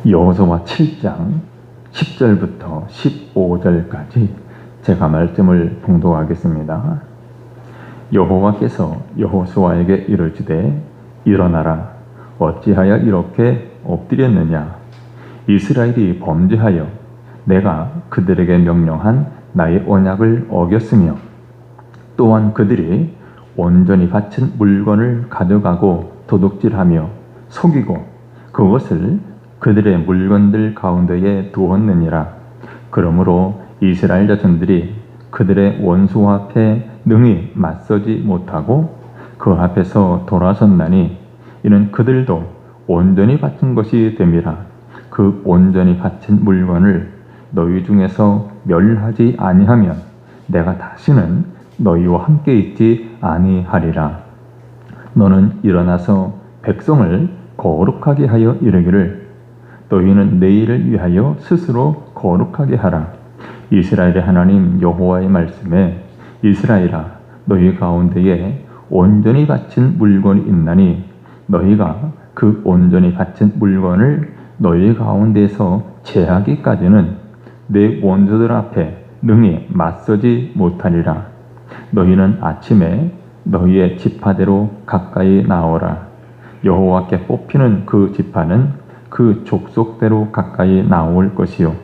여호수아 7장 10절부터 15절까지 제가 말씀을 봉독하겠습니다. 여호와께서 여호수아에게 이르시되 일어나라, 어찌하여 이렇게 엎드렸느냐. 이스라엘이 범죄하여 내가 그들에게 명령한 나의 언약을 어겼으며 또한 그들이 온전히 바친 물건을 가져가고 도둑질하며 속이고 그것을 그들의 물건들 가운데에 두었느니라. 그러므로 이스라엘 자손들이 그들의 원수 앞에 능히 맞서지 못하고 그 앞에서 돌아섰나니 이는 그들도 온전히 바친 것이 됨이라. 그 온전히 바친 물건을 너희 중에서 멸하지 아니하면 내가 다시는 너희와 함께 있지 아니하리라. 너는 일어나서 백성을 거룩하게 하여 이르기를 너희는 내일을 위하여 스스로 거룩하게 하라. 이스라엘의 하나님 여호와의 말씀에 이스라엘아, 너희 가운데에 온전히 바친 물건이 있나니 너희가 그 온전히 바친 물건을 너희 가운데서 제하기까지는 내 원수들 앞에 능히 맞서지 못하리라. 너희는 아침에 너희의 지파대로 가까이 나오라. 여호와께 뽑히는 그 지파는 그 족속대로 가까이 나올 것이요,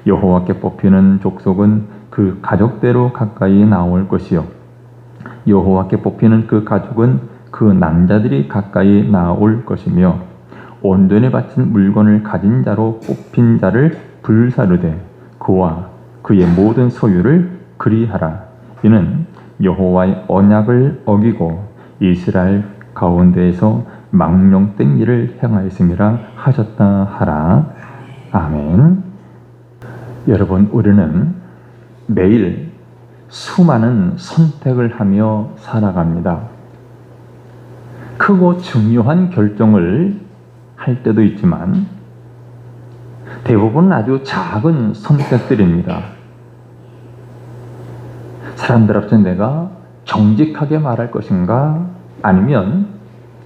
여호와께 뽑히는 족속은 그 가족대로 가까이 나올 것이요, 여호와께 뽑히는 그 가족은 그 남자들이 가까이 나올 것이며 온전히 바친 물건을 가진 자로 뽑힌 자를 불사르되 그와 그의 모든 소유를 그리하라. 이는 여호와의 언약을 어기고 이스라엘 가운데에서 망령된 일을 행하였음이라 하셨다 하라. 아멘. 여러분, 우리는 매일 수많은 선택을 하며 살아갑니다. 크고 중요한 결정을 할 때도 있지만 대부분 아주 작은 선택들입니다. 사람들 앞에 내가 정직하게 말할 것인가, 아니면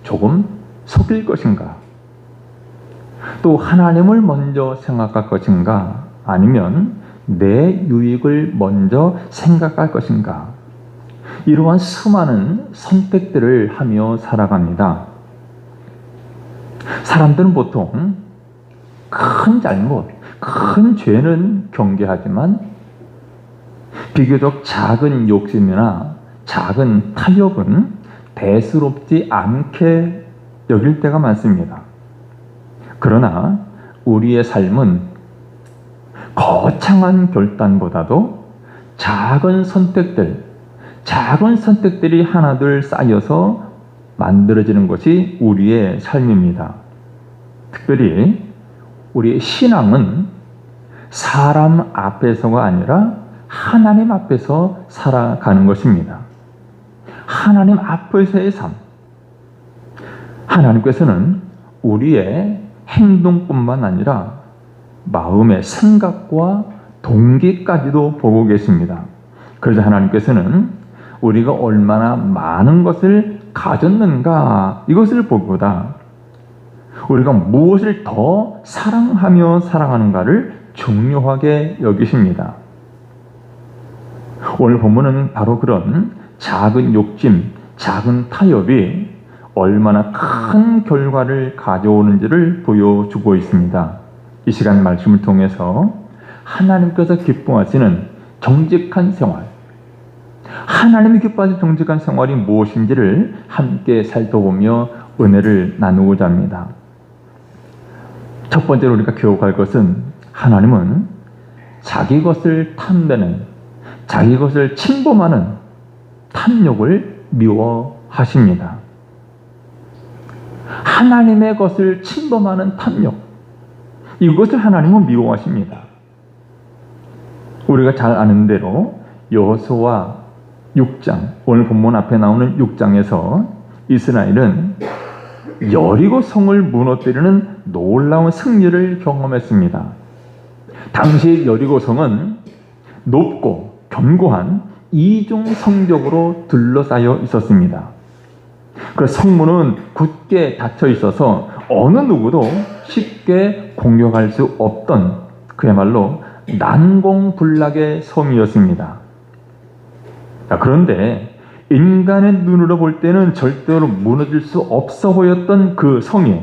조금 속일 것인가, 또 하나님을 먼저 생각할 것인가, 아니면 내 유익을 먼저 생각할 것인가, 이러한 수많은 선택들을 하며 살아갑니다. 사람들은 보통 큰 잘못, 큰 죄는 경계하지만 비교적 작은 욕심이나 작은 타협은 대수롭지 않게 여길 때가 많습니다. 그러나 우리의 삶은 거창한 결단보다도 작은 선택들이 하나둘 쌓여서 만들어지는 것이 우리의 삶입니다. 특별히 우리의 신앙은 사람 앞에서가 아니라 하나님 앞에서 살아가는 것입니다. 하나님 앞에서의 삶. 하나님께서는 우리의 행동뿐만 아니라 마음의 생각과 동기까지도 보고 계십니다. 그래서 하나님께서는 우리가 얼마나 많은 것을 가졌는가, 이것을 보기보다 우리가 무엇을 더 사랑하며 살아가는가를 중요하게 여기십니다. 오늘 본문은 바로 그런 작은 욕심, 작은 타협이 얼마나 큰 결과를 가져오는지를 보여주고 있습니다. 이 시간 말씀을 통해서 하나님께서 기뻐하시는 정직한 생활, 하나님이 기뻐하시는 정직한 생활이 무엇인지를 함께 살펴보며 은혜를 나누고자 합니다. 첫 번째로 우리가 기억할 것은 하나님은 자기 것을 탐내는, 자기 것을 침범하는 탐욕을 미워하십니다. 하나님의 것을 침범하는 탐욕, 이것을 하나님은 미워하십니다. 우리가 잘 아는 대로 여호수아 6장, 오늘 본문 앞에 나오는 6장에서 이스라엘은 여리고 성을 무너뜨리는 놀라운 승리를 경험했습니다. 당시 여리고 성은 높고 견고한 이중 성벽으로 둘러싸여 있었습니다. 그 성문은 굳게 닫혀 있어서 어느 누구도 쉽게 공격할 수 없던 그야말로 난공불락의 성이었습니다. 그런데 인간의 눈으로 볼 때는 절대로 무너질 수 없어 보였던 그 성이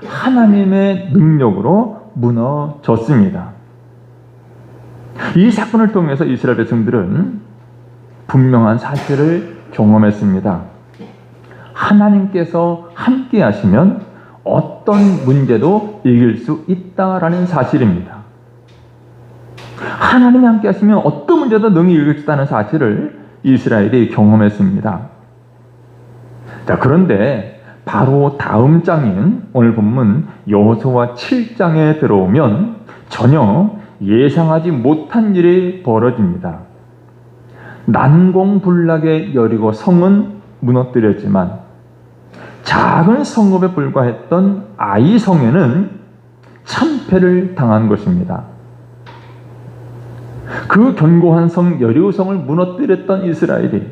하나님의 능력으로 무너졌습니다. 이 사건을 통해서 이스라엘 백성들은 분명한 사실을 경험했습니다. 하나님께서 함께 하시면 어떤 문제도 이길 수 있다라는 사실입니다. 하나님이 함께 하시면 어떤 문제도 능히 이길 수 있다는 사실을 이스라엘이 경험했습니다. 자, 그런데 바로 다음 장인 오늘 본문 여호수아 7장에 들어오면 전혀 예상하지 못한 일이 벌어집니다. 난공불락의 여리고 성은 무너뜨렸지만 작은 성읍에 불과했던 아이 성에는 참패를 당한 것입니다. 그 견고한 성 여리고성을 무너뜨렸던 이스라엘이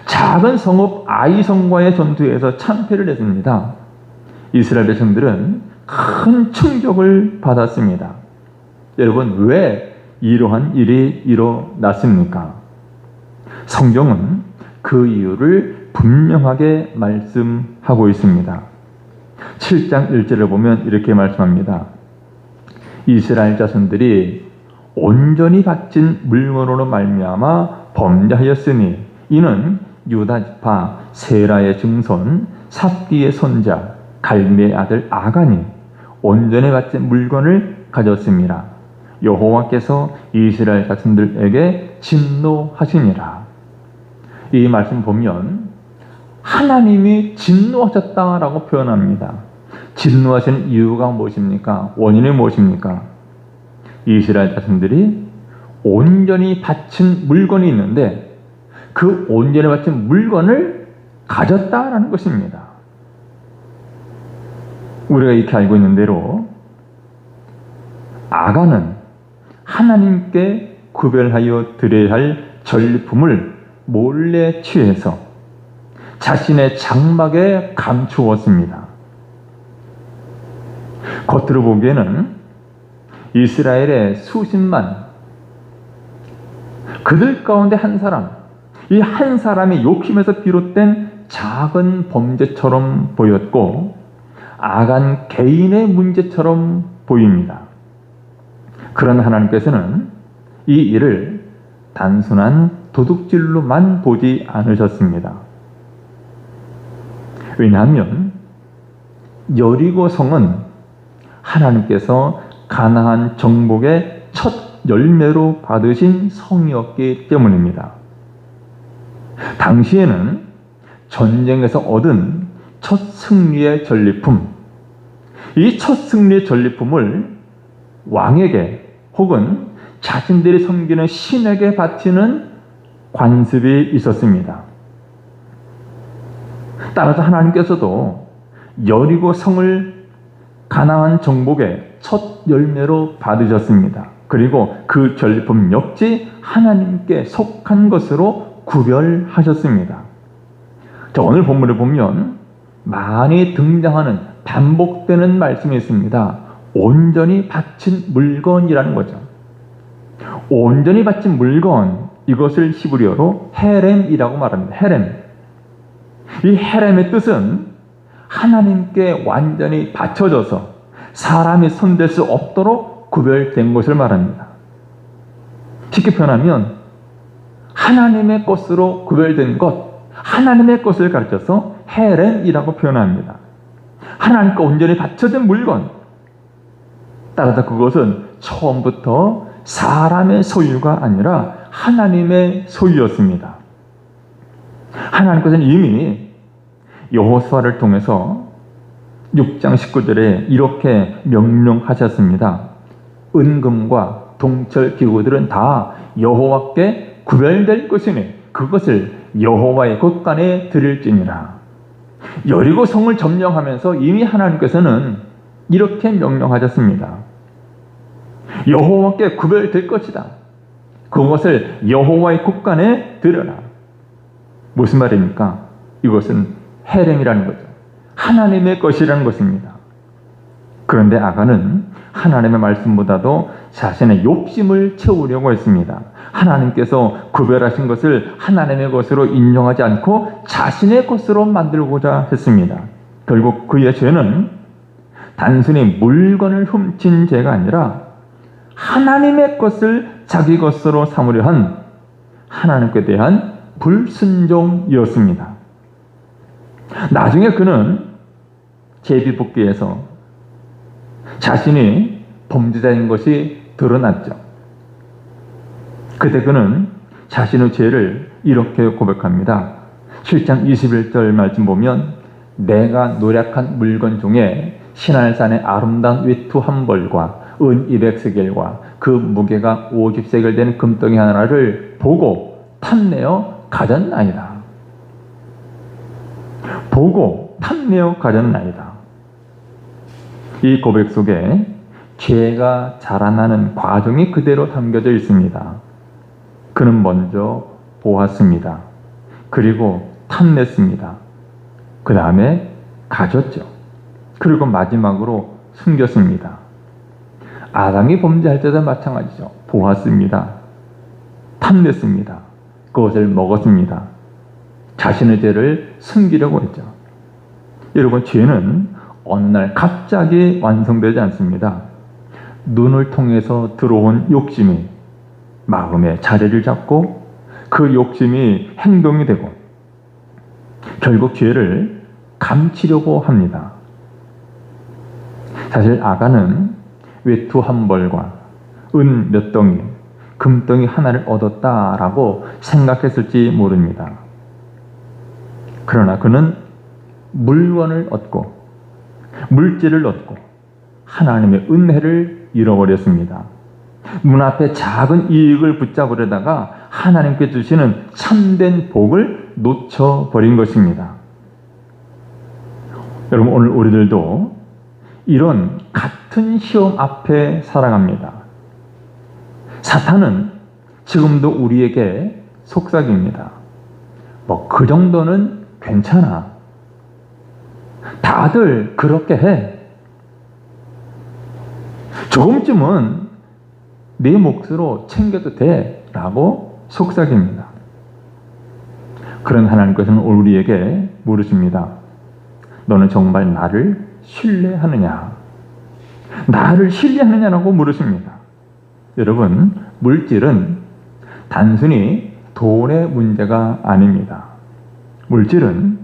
작은 성읍 아이 성과의 전투에서 참패를 했습니다. 이스라엘 백성들은 큰 충격을 받았습니다. 여러분, 왜 이러한 일이 일어났습니까? 성경은 그 이유를 분명하게 말씀하고 있습니다. 7장 1절을 보면 이렇게 말씀합니다. 이스라엘 자손들이 온전히 바친 물건으로 말미암아 범죄하였으니 이는 유다 지파 세라의 증손 삽디의 손자 갈미의 아들 아간이 온전히 바친 물건을 가졌습니다. 여호와께서 이스라엘 자손들에게 진노하시니라. 이 말씀 보면 하나님이 진노하셨다라고 표현합니다. 진노하시는 이유가 무엇입니까? 원인이 무엇입니까? 이스라엘 자손들이 온전히 바친 물건이 있는데 그 온전히 바친 물건을 가졌다라는 것입니다. 우리가 이렇게 알고 있는 대로 아간은 하나님께 구별하여 드려야 할 전리품을 몰래 취해서 자신의 장막에 감추었습니다. 겉으로 보기에는 이스라엘의 수십만, 그들 가운데 한 사람, 이 한 사람의 욕심에서 비롯된 작은 범죄처럼 보였고 아간 개인의 문제처럼 보입니다. 그러나 하나님께서는 이 일을 단순한 도둑질로만 보지 않으셨습니다. 왜냐하면 여리고 성은 하나님께서 가나안 정복의 첫 열매로 받으신 성이었기 때문입니다. 당시에는 전쟁에서 얻은 첫 승리의 전리품, 이 첫 승리의 전리품을 왕에게 혹은 자신들이 섬기는 신에게 바치는 관습이 있었습니다. 따라서 하나님께서도 여리고 성을 가나안 정복의 첫 열매로 받으셨습니다. 그리고 그 전리품 역시 하나님께 속한 것으로 구별하셨습니다. 자, 오늘 본문을 보면 많이 등장하는 반복되는 말씀이 있습니다. 온전히 바친 물건이라는 거죠. 온전히 바친 물건, 이것을 히브리어로 헤렘이라고 말합니다. 헤렘. 이 헤렘의 뜻은 하나님께 완전히 바쳐져서 사람이 손댈 수 없도록 구별된 것을 말합니다. 쉽게 표현하면 하나님의 것으로 구별된 것, 하나님의 것을 가르쳐서 헤렘이라고 표현합니다. 하나님께 온전히 바쳐진 물건. 따라서 그것은 처음부터 사람의 소유가 아니라 하나님의 소유였습니다. 하나님께서는 이미 여호수아를 통해서 6장 19절에 이렇게 명령하셨습니다. 은금과 동철 기구들은 다 여호와께 구별될 것이니 그것을 여호와의 곳간에 드릴지니라. 여리고 성을 점령하면서 이미 하나님께서는 이렇게 명령하셨습니다. 여호와께 구별될 것이다. 그것을 여호와의 곳간에 드려라. 무슨 말입니까? 이것은 헤렘이라는 거죠. 하나님의 것이라는 것입니다. 그런데 아간은 하나님의 말씀보다도 자신의 욕심을 채우려고 했습니다. 하나님께서 구별하신 것을 하나님의 것으로 인정하지 않고 자신의 것으로 만들고자 했습니다. 결국 그의 죄는 단순히 물건을 훔친 죄가 아니라 하나님의 것을 자기 것으로 삼으려 한 하나님께 대한 불순종이었습니다. 나중에 그는 제비뽑기에서 자신이 범죄자인 것이 드러났죠. 그때 그는 자신의 죄를 이렇게 고백합니다. 7장 21절 말씀 보면 내가 노력한 물건 중에 시날산의 아름다운 외투 한 벌과 은 200세겔과 그 무게가 50세겔 되는 금덩이 하나를 보고 탐내어 가졌나이다. 보고 탐내어 가졌나이다. 이 고백 속에 죄가 자라나는 과정이 그대로 담겨져 있습니다. 그는 먼저 보았습니다. 그리고 탐냈습니다. 그 다음에 가졌죠. 그리고 마지막으로 숨겼습니다. 아담이 범죄할 때도 마찬가지죠. 보았습니다. 탐냈습니다. 그것을 먹었습니다. 자신의 죄를 숨기려고 했죠. 여러분, 죄는 어느 날 갑자기 완성되지 않습니다. 눈을 통해서 들어온 욕심이 마음에 자리를 잡고 그 욕심이 행동이 되고 결국 죄를 감추려고 합니다. 사실 아간은 외투 한 벌과 은 몇 덩이, 금덩이 하나를 얻었다라고 생각했을지 모릅니다. 그러나 그는 물건을 얻고 물질을 얻고 하나님의 은혜를 잃어버렸습니다. 눈앞에 작은 이익을 붙잡으려다가 하나님께 주시는 참된 복을 놓쳐버린 것입니다. 여러분, 오늘 우리들도 이런 같은 시험 앞에 살아갑니다. 사탄은 지금도 우리에게 속삭입니다. 그 정도는 괜찮아. 다들 그렇게 해. 조금쯤은 내 몫으로 챙겨도 돼. 라고 속삭입니다. 그런 하나님께서는 우리에게 물으십니다. 너는 정말 나를 신뢰하느냐? 나를 신뢰하느냐라고 물으십니다. 여러분, 물질은 단순히 돈의 문제가 아닙니다. 물질은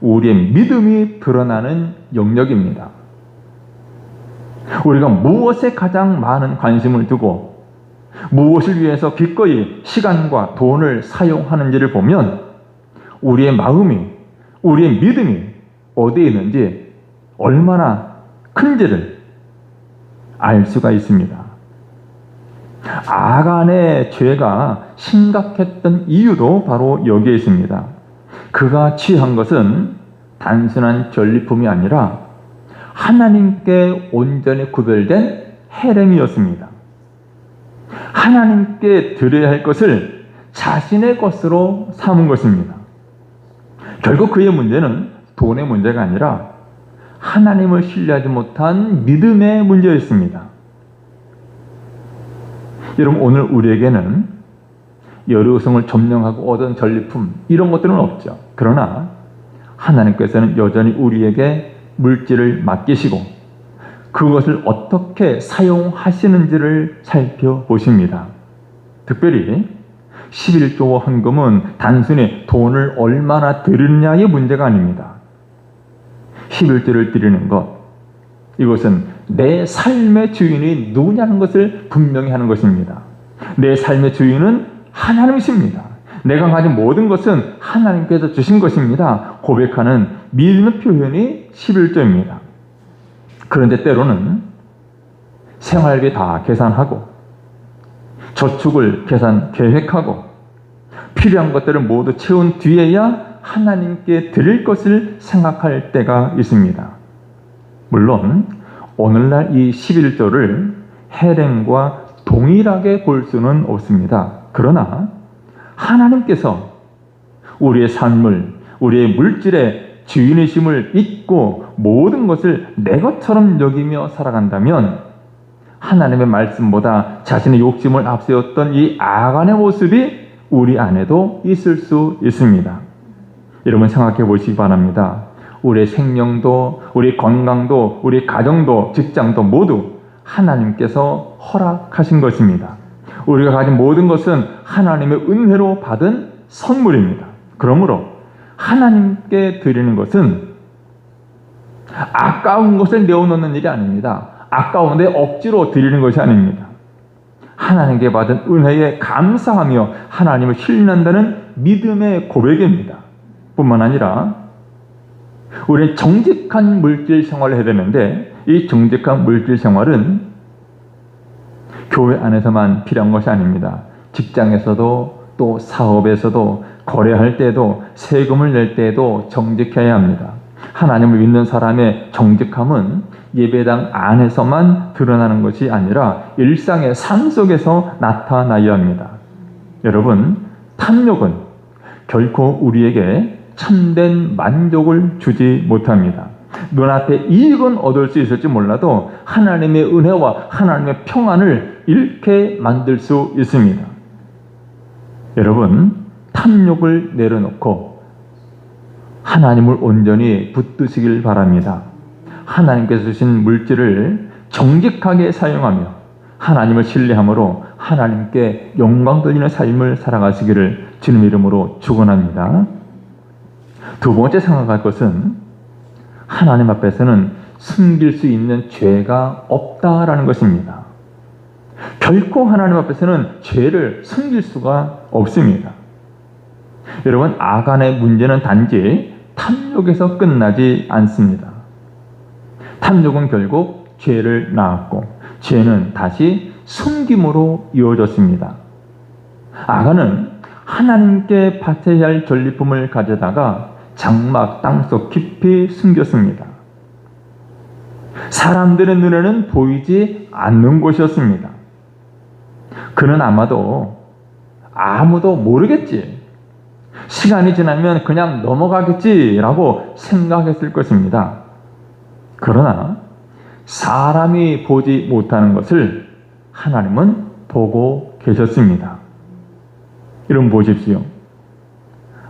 우리의 믿음이 드러나는 영역입니다. 우리가 무엇에 가장 많은 관심을 두고 무엇을 위해서 기꺼이 시간과 돈을 사용하는지를 보면 우리의 마음이, 우리의 믿음이 어디에 있는지, 얼마나 큰지를 알 수가 있습니다. 아간의 죄가 심각했던 이유도 바로 여기에 있습니다. 그가 취한 것은 단순한 전리품이 아니라 하나님께 온전히 구별된 헤렘이었습니다. 하나님께 드려야 할 것을 자신의 것으로 삼은 것입니다. 결국 그의 문제는 돈의 문제가 아니라 하나님을 신뢰하지 못한 믿음의 문제였습니다. 여러분, 오늘 우리에게는 여리고성을 점령하고 얻은 전리품 이런 것들은 없죠. 그러나 하나님께서는 여전히 우리에게 물질을 맡기시고 그것을 어떻게 사용하시는지를 살펴보십니다. 특별히 11조와 헌금은 단순히 돈을 얼마나 드리느냐의 문제가 아닙니다. 11조를 드리는 것, 이것은 내 삶의 주인이 누구냐는 것을 분명히 하는 것입니다. 내 삶의 주인은 하나님이십니다. 내가 가진 모든 것은 하나님께서 주신 것입니다. 고백하는 믿음의 표현이 11조입니다. 그런데 때로는 생활비 다 계산하고 저축을 계획하고 필요한 것들을 모두 채운 뒤에야 하나님께 드릴 것을 생각할 때가 있습니다. 물론 오늘날 이 11조를 헤렘과 동일하게 볼 수는 없습니다. 그러나 하나님께서 우리의 산물, 우리의 물질에 주인의심을 잊고 모든 것을 내 것처럼 여기며 살아간다면 하나님의 말씀보다 자신의 욕심을 앞세웠던 이 아간의 모습이 우리 안에도 있을 수 있습니다. 여러분 생각해 보시기 바랍니다. 우리의 생명도, 우리 건강도, 우리 가정도, 직장도 모두 하나님께서 허락하신 것입니다. 우리가 가진 모든 것은 하나님의 은혜로 받은 선물입니다. 그러므로 하나님께 드리는 것은 아까운 것을 내어놓는 일이 아닙니다. 아까운데 억지로 드리는 것이 아닙니다. 하나님께 받은 은혜에 감사하며 하나님을 신뢰한다는 믿음의 고백입니다. 뿐만 아니라 우리는 정직한 물질 생활을 해야 되는데 이 정직한 물질 생활은 교회 안에서만 필요한 것이 아닙니다. 직장에서도 또 사업에서도 거래할 때도 세금을 낼 때도 정직해야 합니다. 하나님을 믿는 사람의 정직함은 예배당 안에서만 드러나는 것이 아니라 일상의 삶 속에서 나타나야 합니다. 여러분, 탐욕은 결코 우리에게 참된 만족을 주지 못합니다. 눈앞에 이익은 얻을 수 있을지 몰라도 하나님의 은혜와 하나님의 평안을 잃게 만들 수 있습니다. 여러분, 탐욕을 내려놓고 하나님을 온전히 붙드시길 바랍니다. 하나님께서 주신 물질을 정직하게 사용하며 하나님을 신뢰함으로 하나님께 영광 돌리는 삶을 살아가시기를 주님 이름으로 축원합니다. 두 번째 생각할 것은 하나님 앞에서는 숨길 수 있는 죄가 없다라는 것입니다. 결코 하나님 앞에서는 죄를 숨길 수가 없습니다. 여러분, 아간의 문제는 단지 탐욕에서 끝나지 않습니다. 탐욕은 결국 죄를 낳았고 죄는 다시 숨김으로 이어졌습니다. 아간은 하나님께 바쳐야 할 전리품을 가져다가 장막 땅속 깊이 숨겼습니다. 사람들의 눈에는 보이지 않는 곳이었습니다. 그는 아마도 아무도 모르겠지, 시간이 지나면 그냥 넘어가겠지라고 생각했을 것입니다. 그러나 사람이 보지 못하는 것을 하나님은 보고 계셨습니다. 여러분 보십시오.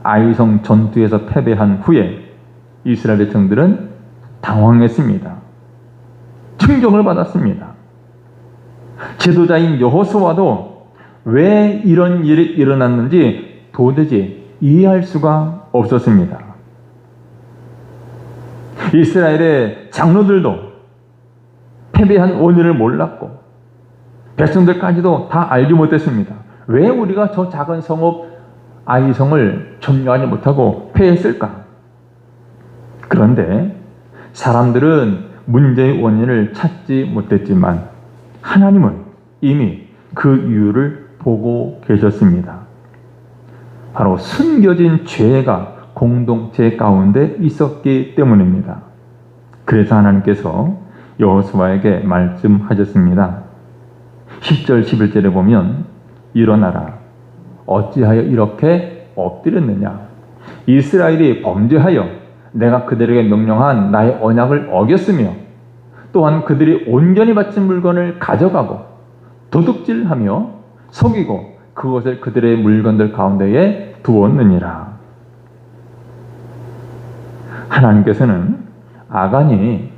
아이성 전투에서 패배한 후에 이스라엘 백성들은 당황했습니다. 충격을 받았습니다. 지도자인 여호수아도 왜 이런 일이 일어났는지 도대체 이해할 수가 없었습니다. 이스라엘의 장로들도 패배한 원인을 몰랐고 백성들까지도 다 알지 못했습니다. 왜 우리가 저 작은 성읍 아이성을 점령하지 못하고 패했을까? 그런데 사람들은 문제의 원인을 찾지 못했지만 하나님은 이미 그 이유를 보고 계셨습니다. 바로 숨겨진 죄가 공동체 가운데 있었기 때문입니다. 그래서 하나님께서 여호수아에게 말씀하셨습니다. 10절 11절에 보면 일어나라, 어찌하여 이렇게 엎드렸느냐? 이스라엘이 범죄하여 내가 그들에게 명령한 나의 언약을 어겼으며 또한 그들이 온전히 바친 물건을 가져가고 도둑질하며 속이고 그것을 그들의 물건들 가운데에 두었느니라. 하나님께서는 아간이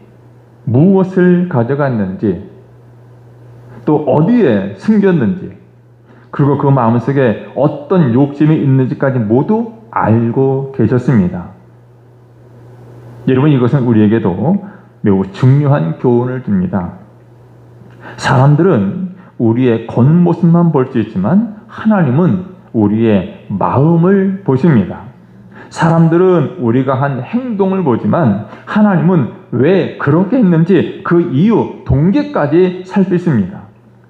무엇을 가져갔는지 또 어디에 숨겼는지 그리고 그 마음속에 어떤 욕심이 있는지까지 모두 알고 계셨습니다. 여러분, 이것은 우리에게도 매우 중요한 교훈을 줍니다. 사람들은 우리의 겉모습만 볼 수 있지만 하나님은 우리의 마음을 보십니다. 사람들은 우리가 한 행동을 보지만 하나님은 왜 그렇게 했는지 그 이유, 동기까지 살피십니다.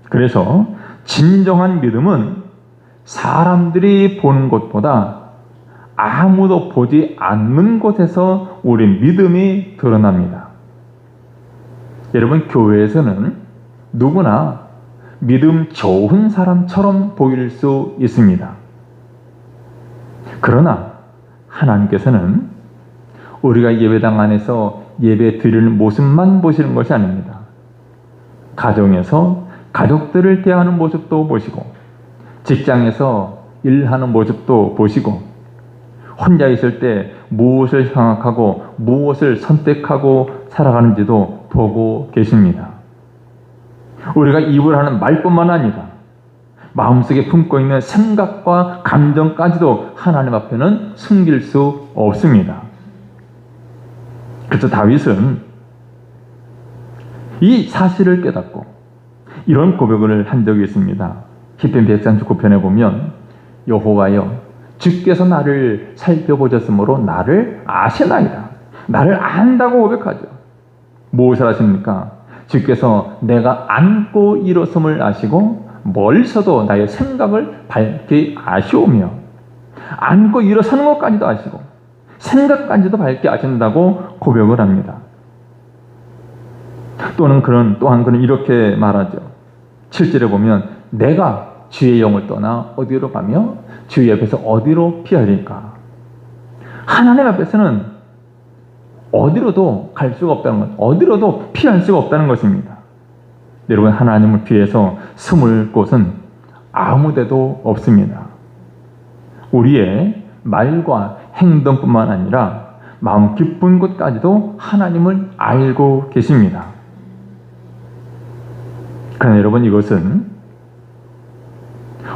그래서 진정한 믿음은 사람들이 보는 것보다 아무도 보지 않는 곳에서 우리 믿음이 드러납니다. 여러분, 교회에서는 누구나 믿음 좋은 사람처럼 보일 수 있습니다. 그러나 하나님께서는 우리가 예배당 안에서 예배 드리는 모습만 보시는 것이 아닙니다. 가정에서 가족들을 대하는 모습도 보시고, 직장에서 일하는 모습도 보시고, 혼자 있을 때 무엇을 생각하고 무엇을 선택하고 살아가는지도 보고 계십니다. 우리가 입을 하는 말뿐만 아니라 마음속에 품고 있는 생각과 감정까지도 하나님 앞에는 숨길 수 없습니다. 그래서 다윗은 이 사실을 깨닫고 이런 고백을 한 적이 있습니다. 시편 139편에 보면 여호와여 주께서 나를 살펴보셨으므로 나를 아시나이다. 나를 안다고 고백하죠. 무엇을 아십니까? 주께서 내가 안고 일어섬을 아시고 멀리서도 나의 생각을 밝게 아시오며, 안고 일어서는 것까지도 아시고 생각까지도 밝게 아신다고 고백을 합니다. 또한 그는 이렇게 말하죠. 7절에 보면 내가 주의 영을 떠나 어디로 가며 주의 앞에서 어디로 피하리까? 하나님 앞에서는 어디로도 갈 수가 없다는 것, 어디로도 피할 수가 없다는 것입니다. 여러분, 하나님을 피해서 숨을 곳은 아무 데도 없습니다. 우리의 말과 행동뿐만 아니라 마음 깊은 곳까지도 하나님을 알고 계십니다. 그러나 여러분, 이것은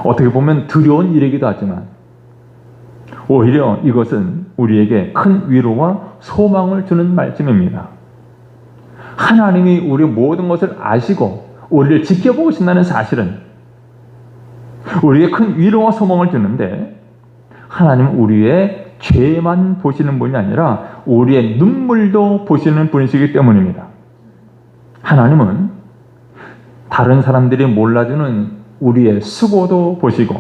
어떻게 보면 두려운 일이기도 하지만 오히려 이것은 우리에게 큰 위로와 소망을 주는 말씀입니다. 하나님이 우리의 모든 것을 아시고 우리를 지켜보고 계신다는 사실은 우리에게 큰 위로와 소망을 주는데, 하나님은 우리의 죄만 보시는 분이 아니라 우리의 눈물도 보시는 분이시기 때문입니다. 하나님은 다른 사람들이 몰라주는 우리의 수고도 보시고,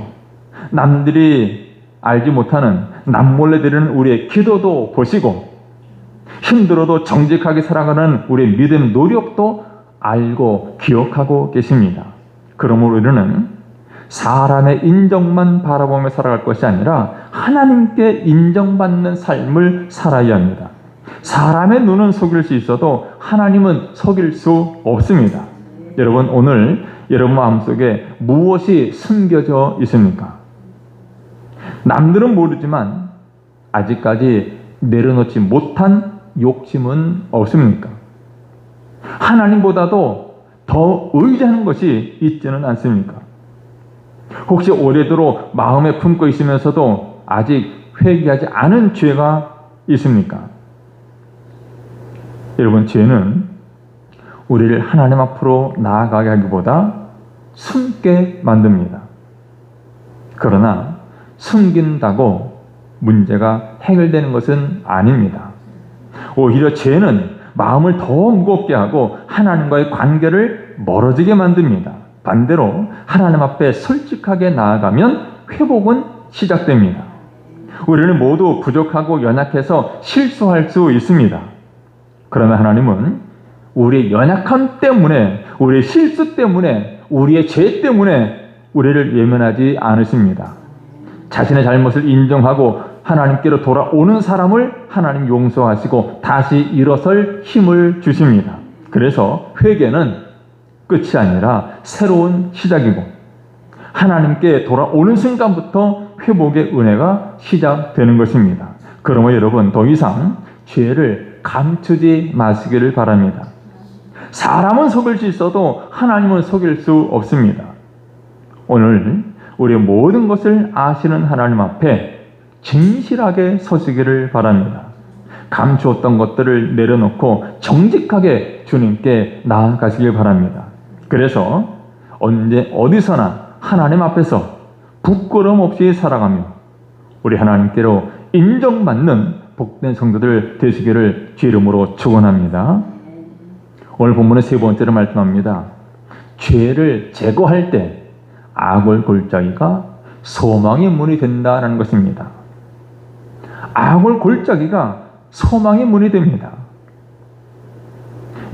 남들이 알지 못하는 남몰래 드리는 우리의 기도도 보시고, 힘들어도 정직하게 살아가는 우리의 믿음 노력도 알고 기억하고 계십니다. 그러므로 우리는 사람의 인정만 바라보며 살아갈 것이 아니라 하나님께 인정받는 삶을 살아야 합니다. 사람의 눈은 속일 수 있어도 하나님은 속일 수 없습니다. 여러분, 오늘 여러분 마음속에 무엇이 숨겨져 있습니까? 남들은 모르지만 아직까지 내려놓지 못한 욕심은 없습니까? 하나님보다도 더 의지하는 것이 있지는 않습니까? 혹시 오래도록 마음에 품고 있으면서도 아직 회개하지 않은 죄가 있습니까? 여러분, 죄는 우리를 하나님 앞으로 나아가게 하기보다 숨게 만듭니다. 그러나 숨긴다고 문제가 해결되는 것은 아닙니다. 오히려 죄는 마음을 더 무겁게 하고 하나님과의 관계를 멀어지게 만듭니다. 반대로 하나님 앞에 솔직하게 나아가면 회복은 시작됩니다. 우리는 모두 부족하고 연약해서 실수할 수 있습니다. 그러나 하나님은 우리의 연약함 때문에, 우리의 실수 때문에, 우리의 죄 때문에 우리를 외면하지 않으십니다. 자신의 잘못을 인정하고 하나님께로 돌아오는 사람을 하나님 용서하시고 다시 일어설 힘을 주십니다. 그래서 회개는 끝이 아니라 새로운 시작이고, 하나님께 돌아오는 순간부터 회복의 은혜가 시작되는 것입니다. 그러므로 여러분, 더 이상 죄를 감추지 마시기를 바랍니다. 사람은 속일 수 있어도 하나님은 속일 수 없습니다. 오늘 우리의 모든 것을 아시는 하나님 앞에 진실하게 서시기를 바랍니다. 감추었던 것들을 내려놓고 정직하게 주님께 나아가시길 바랍니다. 그래서 언제 어디서나 하나님 앞에서 부끄러움 없이 살아가며 우리 하나님께로 인정받는 복된 성도들 되시기를 주 이름으로 축원합니다. 오늘 본문의 세 번째로 말씀합니다. 죄를 제거할 때 악을 골짜기가 소망의 문이 된다는 것입니다. 악을 골짜기가 소망의 문이 됩니다.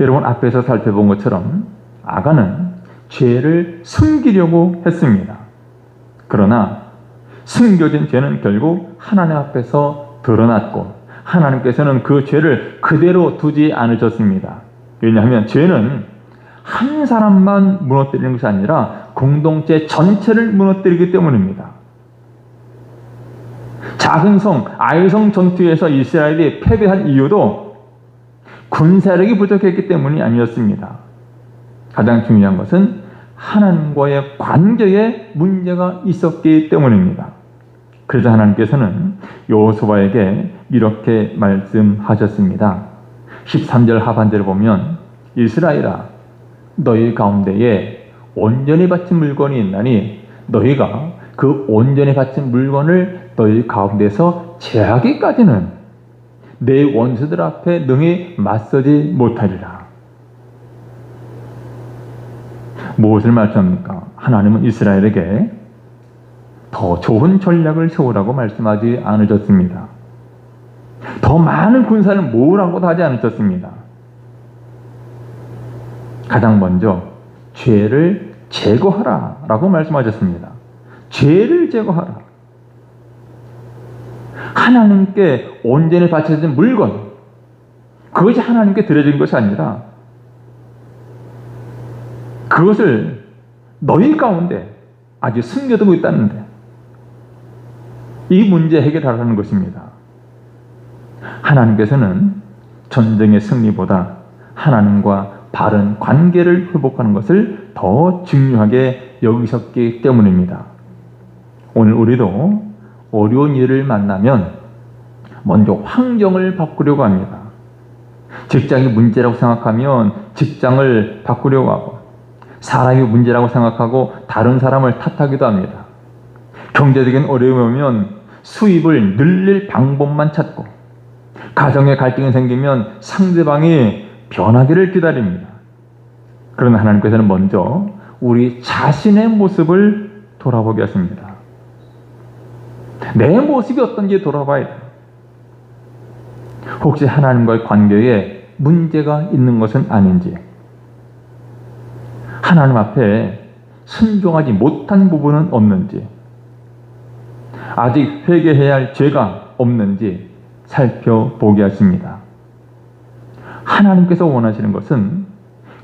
여러분, 앞에서 살펴본 것처럼 아간은 죄를 숨기려고 했습니다. 그러나 숨겨진 죄는 결국 하나님 앞에서 드러났고 하나님께서는 그 죄를 그대로 두지 않으셨습니다. 왜냐하면 죄는 한 사람만 무너뜨리는 것이 아니라 공동체 전체를 무너뜨리기 때문입니다. 작은 성 아이성 전투에서 이스라엘이 패배한 이유도 군사력이 부족했기 때문이 아니었습니다. 가장 중요한 것은 하나님과의 관계에 문제가 있었기 때문입니다. 그래서 하나님께서는 여호수아에게 이렇게 말씀하셨습니다. 13절 하반절을 보면 이스라엘아 너희 가운데에 온전히 바친 물건이 있나니 너희가 그 온전히 바친 물건을 너희 가운데서 제하기까지는 내 원수들 앞에 능히 맞서지 못하리라. 무엇을 말씀합니까? 하나님은 이스라엘에게 더 좋은 전략을 세우라고 말씀하지 않으셨습니다. 더 많은 군사를 모으라고도 하지 않으셨습니다. 가장 먼저 죄를 제거하라 라고 말씀하셨습니다. 죄를 제거하라. 하나님께 온전히 바쳐진 물건, 그것이 하나님께 드려진 것이 아니라 그것을 너희 가운데 아직 숨겨두고 있다는데 이 문제 해결하라는 것입니다. 하나님께서는 전쟁의 승리보다 하나님과 바른 관계를 회복하는 것을 더 중요하게 여기셨기 때문입니다. 오늘 우리도 어려운 일을 만나면 먼저 환경을 바꾸려고 합니다. 직장이 문제라고 생각하면 직장을 바꾸려고 하고, 사람이 문제라고 생각하고 다른 사람을 탓하기도 합니다. 경제적인 어려움이 오면 수입을 늘릴 방법만 찾고, 가정에 갈등이 생기면 상대방이 변하기를 기다립니다. 그러나 하나님께서는 먼저 우리 자신의 모습을 돌아보게 하십니다. 내 모습이 어떤지 돌아봐야 돼요. 혹시 하나님과의 관계에 문제가 있는 것은 아닌지, 하나님 앞에 순종하지 못한 부분은 없는지, 아직 회개해야 할 죄가 없는지 살펴보게 하십니다. 하나님께서 원하시는 것은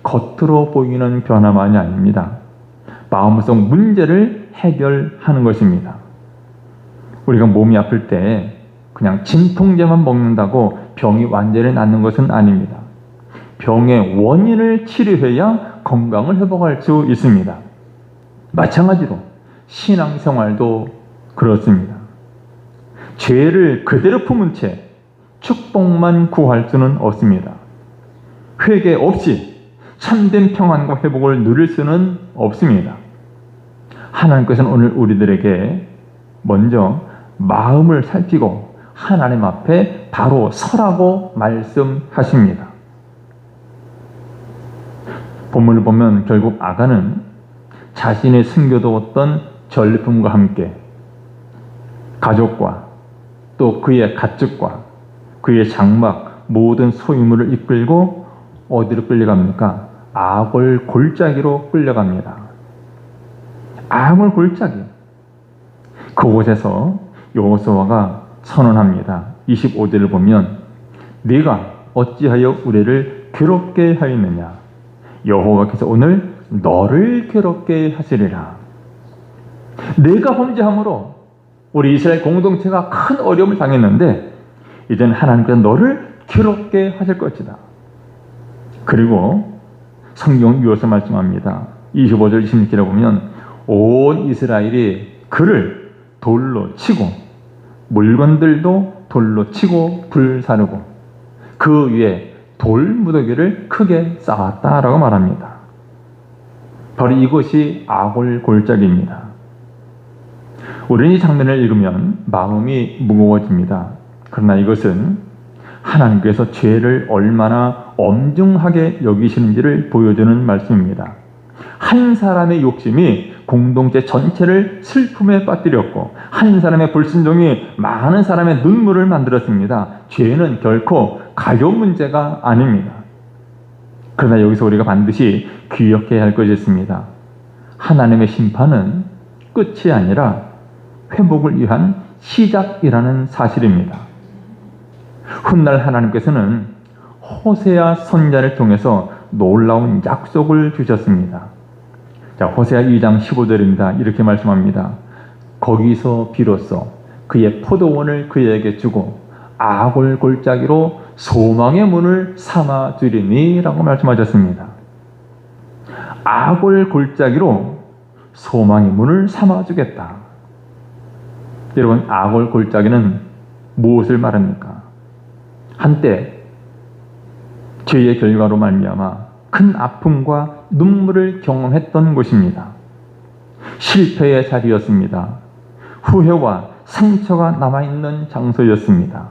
겉으로 보이는 변화만이 아닙니다. 마음속 문제를 해결하는 것입니다. 우리가 몸이 아플 때 그냥 진통제만 먹는다고 병이 완전히 낫는 것은 아닙니다. 병의 원인을 치료해야 건강을 회복할 수 있습니다. 마찬가지로 신앙생활도 그렇습니다. 죄를 그대로 품은 채 축복만 구할 수는 없습니다. 회개 없이 참된 평안과 회복을 누릴 수는 없습니다. 하나님께서는 오늘 우리들에게 먼저 마음을 살피고 하나님 앞에 바로 서라고 말씀하십니다. 본문을 보면 결국 아간은 자신이 숨겨두었던 전리품과 함께 가족과 또 그의 가축과 그의 장막 모든 소유물을 이끌고 어디로 끌려갑니까? 아골 골짜기로 끌려갑니다. 아골 골짜기. 그곳에서 여호수아가 선언합니다. 25절을 보면 네가 어찌하여 우리를 괴롭게 하였느냐? 여호와께서 오늘 너를 괴롭게 하시리라. 내가 범죄함으로 우리 이스라엘 공동체가 큰 어려움을 당했는데 이제는 하나님께서 너를 괴롭게 하실 것이다. 그리고 성경 이어서 말씀합니다. 25절 26절에 보면 온 이스라엘이 그를 돌로 치고 물건들도 돌로 치고 불사르고 그 위에 돌무더기를 크게 쌓았다라고 말합니다. 바로 이것이 아골 골짜기입니다. 우리는 이 장면을 읽으면 마음이 무거워집니다. 그러나 이것은 하나님께서 죄를 얼마나 엄중하게 여기시는지를 보여주는 말씀입니다. 한 사람의 욕심이 공동체 전체를 슬픔에 빠뜨렸고 한 사람의 불순종이 많은 사람의 눈물을 만들었습니다. 죄는 결코 가족 문제가 아닙니다. 그러나 여기서 우리가 반드시 기억해야 할 것이 있습니다. 하나님의 심판은 끝이 아니라 회복을 위한 시작이라는 사실입니다. 훗날 하나님께서는 호세아 선지자를 통해서 놀라운 약속을 주셨습니다. 자, 호세아 2장 15절입니다. 이렇게 말씀합니다. 거기서 비로소 그의 포도원을 그에게 주고 악을 골짜기로 소망의 문을 삼아 주리니 라고 말씀하셨습니다. 악을 골짜기로 소망의 문을 삼아 주겠다. 여러분, 악을 골짜기는 무엇을 말합니까? 한때 죄의 결과로 말미암아 큰 아픔과 눈물을 경험했던 곳입니다. 실패의 자리였습니다. 후회와 상처가 남아있는 장소였습니다.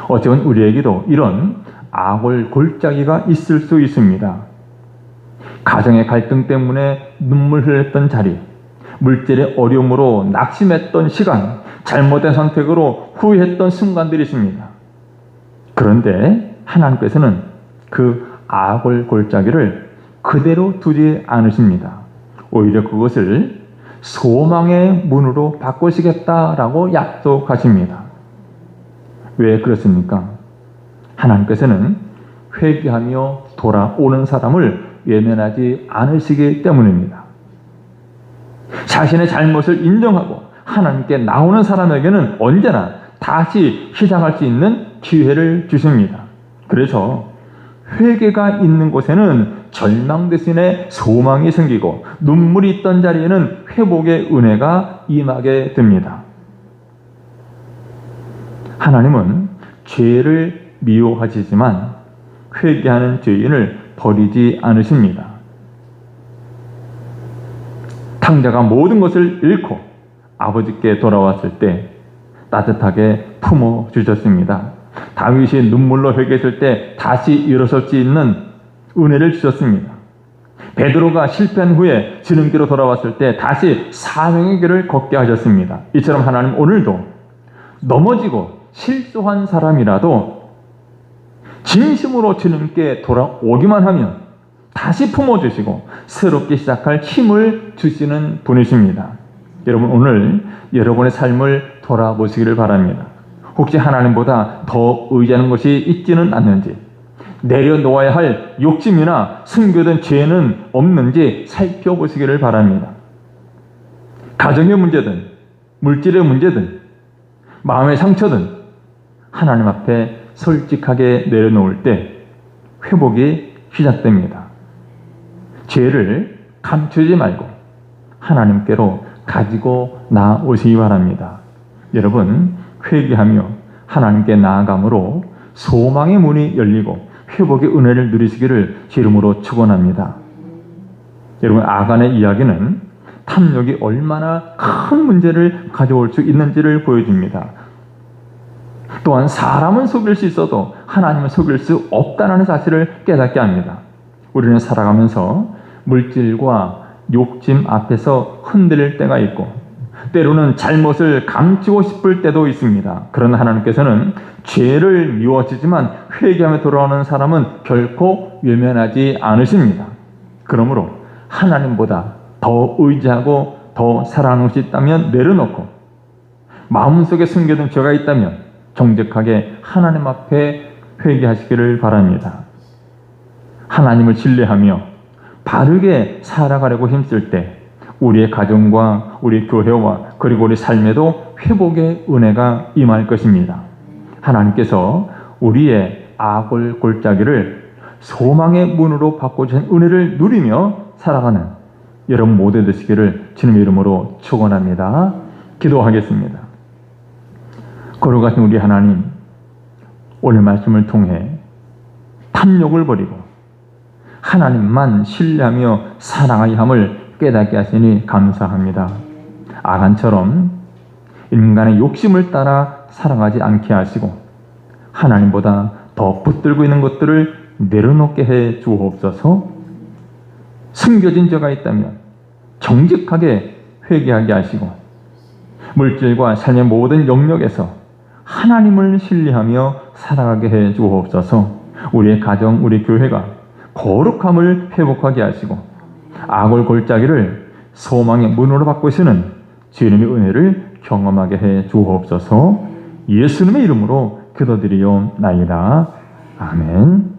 어쩌면 우리에게도 이런 악을 골짜기가 있을 수 있습니다. 가정의 갈등 때문에 눈물 흘렸던 자리, 물질의 어려움으로 낙심했던 시간, 잘못된 선택으로 후회했던 순간들이 있습니다. 그런데 하나님께서는 그 악을 골짜기를 그대로 두지 않으십니다. 오히려 그것을 소망의 문으로 바꾸시겠다라고 약속하십니다. 왜 그렇습니까? 하나님께서는 회개하며 돌아오는 사람을 외면하지 않으시기 때문입니다. 자신의 잘못을 인정하고 하나님께 나오는 사람에게는 언제나 다시 시작할 수 있는 기회를 주십니다. 그래서 회개가 있는 곳에는 절망 대신에 소망이 생기고 눈물이 있던 자리에는 회복의 은혜가 임하게 됩니다. 하나님은 죄를 미워하시지만 회개하는 죄인을 버리지 않으십니다. 탕자가 모든 것을 잃고 아버지께 돌아왔을 때 따뜻하게 품어주셨습니다. 다윗이 눈물로 회개했을 때 다시 일어설 수 있는 은혜를 주셨습니다. 베드로가 실패한 후에 지름길로 돌아왔을 때 다시 사명의 길을 걷게 하셨습니다. 이처럼 하나님 오늘도 넘어지고 실수한 사람이라도 진심으로 주님께 돌아오기만 하면 다시 품어주시고 새롭게 시작할 힘을 주시는 분이십니다. 여러분, 오늘 여러분의 삶을 돌아보시기를 바랍니다. 혹시 하나님보다 더 의지하는 것이 있지는 않는지, 내려놓아야 할 욕심이나 숨겨둔 죄는 없는지 살펴보시기를 바랍니다. 가정의 문제든 물질의 문제든 마음의 상처든 하나님 앞에 솔직하게 내려놓을 때 회복이 시작됩니다. 죄를 감추지 말고 하나님께로 가지고 나오시기 바랍니다. 여러분, 회개하며 하나님께 나아감으로 소망의 문이 열리고 회복의 은혜를 누리시기를 이름으로 축원합니다. 여러분, 아간의 이야기는 탐욕이 얼마나 큰 문제를 가져올 수 있는지를 보여줍니다. 또한 사람은 속일 수 있어도 하나님은 속일 수 없다는 사실을 깨닫게 합니다. 우리는 살아가면서 물질과 욕심 앞에서 흔들릴 때가 있고 때로는 잘못을 감추고 싶을 때도 있습니다. 그러나 하나님께서는 죄를 미워하시지만 회개하며 돌아오는 사람은 결코 외면하지 않으십니다. 그러므로 하나님보다 더 의지하고 더 사랑하는 것이 있다면 내려놓고 마음속에 숨겨둔 죄가 있다면 정직하게 하나님 앞에 회개하시기를 바랍니다. 하나님을 신뢰하며 바르게 살아가려고 힘쓸 때 우리의 가정과 우리 교회와 그리고 우리 삶에도 회복의 은혜가 임할 것입니다. 하나님께서 우리의 악을 골짜기를 소망의 문으로 바꿔주신 은혜를 누리며 살아가는 여러분 모두 되시기를 주님의 이름으로 축원합니다. 기도하겠습니다. 거룩하신 우리 하나님, 오늘 말씀을 통해 탐욕을 버리고 하나님만 신뢰하며 사랑하여 함을 깨닫게 하시니 감사합니다. 아간처럼 인간의 욕심을 따라 살아가지 않게 하시고 하나님보다 더 붙들고 있는 것들을 내려놓게 해 주옵소서. 숨겨진 죄가 있다면 정직하게 회개하게 하시고 물질과 삶의 모든 영역에서 하나님을 신뢰하며 살아가게 해 주옵소서. 우리의 가정, 우리 교회가 거룩함을 회복하게 하시고 악을 골짜기를 소망의 문으로 바꾸시는 주님의 은혜를 경험하게 해 주옵소서. 예수님의 이름으로 기도드리옵나이다. 아멘.